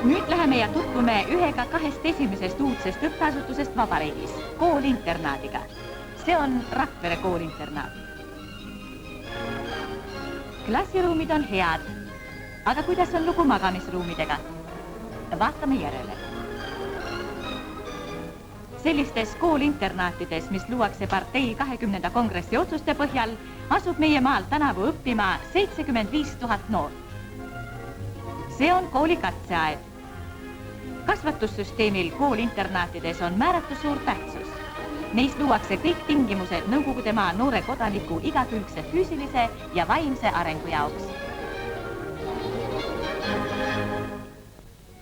Nüüd läheme ja tutvume ühega kahest esimesest uudsest õppeasutusest vabariigis, kool-internaadiga. See on Rakvere kool-internaat. Klassiruumid on head, aga kuidas on lugu magamisruumidega? Vaatame järele. Sellistes kool-internaatides, mis luuakse partei 20. kongressi otsuste põhjal, asub meie maal tänavu õppima 75 000 noort. See on kooli katseaed. Kasvatussüsteemil kool-internaatides on määratud suur tähtsus. Neis luuakse kõik tingimused Nõukogude maa noore kodaniku igakülgse füüsilise ja vaimse arengu jaoks.